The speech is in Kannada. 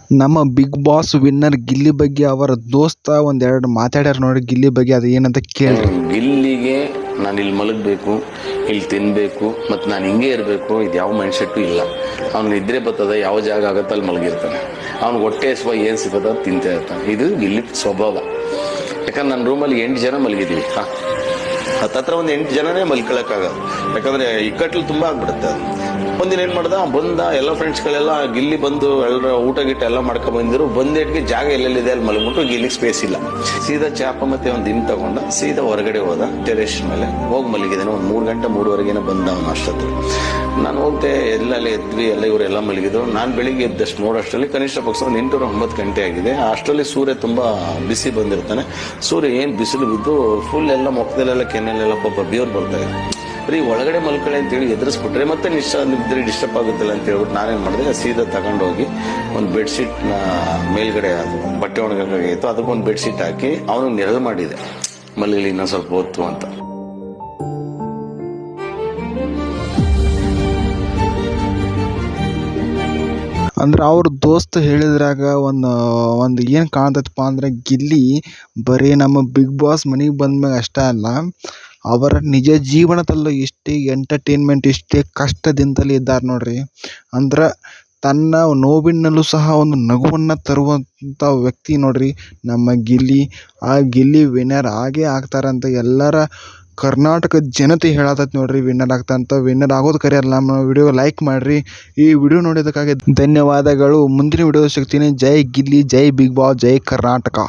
ನಮ್ಮ ಬಿಗ್ ಬಾಸ್ ವಿನ್ನರ್ ಗಿಲ್ಲಿ ಬಗ್ಗೆ ಅವರ ದೋಸ್ತ ಒಂದೆರಡು ಮಾತಾಡ್ಯಾರ ನೋಡಿ ಗಿಲ್ಲಿ ಬಗ್ಗೆ. ಅದು ಏನಂತ ಕೇಳಿ. ಗಿಲ್ಲಿಗೆ ನಾನು ಇಲ್ಲಿ ಮಲಗಬೇಕು, ಇಲ್ಲಿ ತಿನ್ನಬೇಕು ಮತ್ತು ನಾನು ಹಿಂಗೆ ಇರಬೇಕು, ಇದು ಯಾವ ಮೈಂಡ್ ಸೆಟ್ಟು ಇಲ್ಲ. ಅವ್ನು ನಿದ್ರೆ ಬರ್ತದೆ, ಯಾವ ಜಾಗ ಆಗುತ್ತೆ ಅಲ್ಲಿ ಮಲಗಿರ್ತಾನೆ. ಅವ್ನಿಗೆ ಹೊಟ್ಟೆ ಹಸುವ ಏನು ಸಿಗೋದು ಅದು ತಿಂತಾ ಇರ್ತಾನೆ. ಇದು ಗಿಲ್ಲಿ ಸ್ವಭಾವ. ಯಾಕಂದ್ರೆ ನನ್ನ ರೂಮಲ್ಲಿ 8 ಜನ ಮಲಗಿದ್ದೀವಿ. ಹತ್ತತ್ರ ಒಂದು 8 ಜನನೇ ಮಲ್ಕೊಳಕ್ಕಾಗದು. ಯಾಕಂದರೆ ಇಕ್ಕಟ್ಲು ತುಂಬ ಆಗ್ಬಿಡುತ್ತೆ. ಒಂದಿನ ಏನು ಮಾಡ್ದ, ಬಂದ ಎಲ್ಲ ಫ್ರೆಂಡ್ಸ್ಗಳೆಲ್ಲ ಗಿಲ್ಲಿ ಬಂದು ಎಲ್ಲರ ಊಟ ಗಿಟ್ಟ ಎಲ್ಲ ಮಾಡ್ಕೊಂಡ್ಬಂದಿರು. ಬಂದೇಟ್ಗೆ ಜಾಗ ಎಲ್ಲೆಲ್ಲಿದೆ ಅಲ್ಲಿ ಮಲಗ್ಬಿಟ್ಟು ಗಿಲ್ಲಿಗೆ ಸ್ಪೇಸ್ ಇಲ್ಲ. ಸೀದಾ ಚಾಪ ಮತ್ತೆ ಒಂದು ದಿನ ತಗೊಂಡ ಸೀದಾ ಹೊರಗಡೆ ಹೋದ, ಟೆರೆಸ್ ಮೇಲೆ ಹೋಗಿ ಮಲಗಿದ್ದೇನೆ. ಒಂದು 3 ಗಂಟೆ 3:30 ಬಂದ ಅವನು. ಅಷ್ಟೊತ್ತು ನಾನು ಹೋಗ್ತೆ, ಎಲ್ಲೆಲ್ಲ ಎದ್ವಿ, ಎಲ್ಲ ಇವರೆಲ್ಲ ಮಲಗಿದ್ರು. ನಾನು ಬೆಳಿಗ್ಗೆ ಎದ್ದಷ್ಟು ನೋಡೋಷ್ಟರಲ್ಲಿ ಕನಿಷ್ಠ ಪಕ್ಷ ಒಂದು 8 or 9 ಗಂಟೆ ಆಗಿದೆ. ಅಷ್ಟರಲ್ಲಿ ಸೂರ್ಯ ತುಂಬ ಬಿಸಿ ಬಂದಿರ್ತಾನೆ. ಸೂರ್ಯ ಏನು ಬಿಸಿಲು ಬಿದ್ದು ಫುಲ್ ಎಲ್ಲ ಮುಖದಲ್ಲೆಲ್ಲ ಕೆನ್ನೆಲ್ಲೆಲ್ಲ ಪಾಪ ಬೇವ್ರು ಬರ್ತಾ ಇದೆ. ಬರೀ ಒಳಗಡೆ ಮಲ್ಕಳೆ ಅಂತೇಳಿ ಎದುರಿಸ್ಬಿಟ್ರೆ ಮತ್ತೆ ನಿದ್ರೆ ಡಿಸ್ಟರ್ಬ್ ಆಗುತ್ತಿಲ್ಲ ಅಂತ ಹೇಳ್ಬಿಟ್ಟು ನಾನೇನು ಮಾಡಿದೆ, ಸೀದಾ ತಗೊಂಡೋಗಿ ಒಂದು ಬೆಡ್ಶೀಟ್ನ ಮೇಲ್ಗಡೆ ಅದು ಬಟ್ಟೆ ಒಣಗಾಗಿತ್ತು, ಅದಕ್ಕೊಂದು ಬೆಡ್ಶೀಟ್ ಹಾಕಿ ಅವನಿಗೆ ನೆರಳು ಮಾಡಿದೆ, ಮಲಗಲಿ ಇನ್ನೊಂದು ಸ್ವಲ್ಪ ಹೊತ್ತು ಅಂತ. ಅಂದ್ರೆ ಅವ್ರ ದೋಸ್ತ್ ಹೇಳಿದ್ರಾಗ ಒಂದು ಏನು ಕಾಣ್ತೈತಪ್ಪ ಅಂದ್ರೆ, ಗಿಲ್ಲಿ ಬರೀ ನಮ್ಮ ಬಿಗ್ ಬಾಸ್ ಮನೆಗೆ ಬಂದ್ಮ್ಯಾಗ ಅಷ್ಟೇ ಅಲ್ಲ, ಅವರ ನಿಜ ಜೀವನದಲ್ಲೂ ಇಷ್ಟೇ ಎಂಟರ್ಟೈನ್ಮೆಂಟ್, ಇಷ್ಟೇ ಕಷ್ಟದಿಂದಲೇ ಇದ್ದಾರೆ ನೋಡ್ರಿ. ಅಂದ್ರೆ ತನ್ನ ನೋವಿನಲ್ಲೂ ಸಹ ಒಂದು ನಗುವನ್ನು ತರುವಂಥ ವ್ಯಕ್ತಿ ನೋಡ್ರಿ ನಮ್ಮ ಗಿಲ್ಲಿ. ಆ ಗಿಲ್ಲಿ ವಿನ್ನರ್ ಆಗೇ ಆಗ್ತಾರಂತ ಎಲ್ಲರ ಕರ್ನಾಟಕ ಜನತೆ ಹೇಳತೈತಿ ನೋಡ್ರಿ. ವಿನ್ನರ್ ಆಗ್ತಾರಂತ. ವಿನ್ನರ್ ಆಗೋದು ಕರೆ ಅಲ್ಲ. ನಮ್ಮ ವಿಡಿಯೋ ಲೈಕ್ ಮಾಡಿರಿ. ಈ ವಿಡಿಯೋ ನೋಡೋದಕ್ಕಾಗಿ ಧನ್ಯವಾದಗಳು. ಮುಂದಿನ ವಿಡಿಯೋ ಸಿಗ್ತೀನಿ. ಜೈ ಗಿಲ್ಲಿ, ಜೈ ಬಿಗ್ ಬಾಸ್, ಜೈ ಕರ್ನಾಟಕ.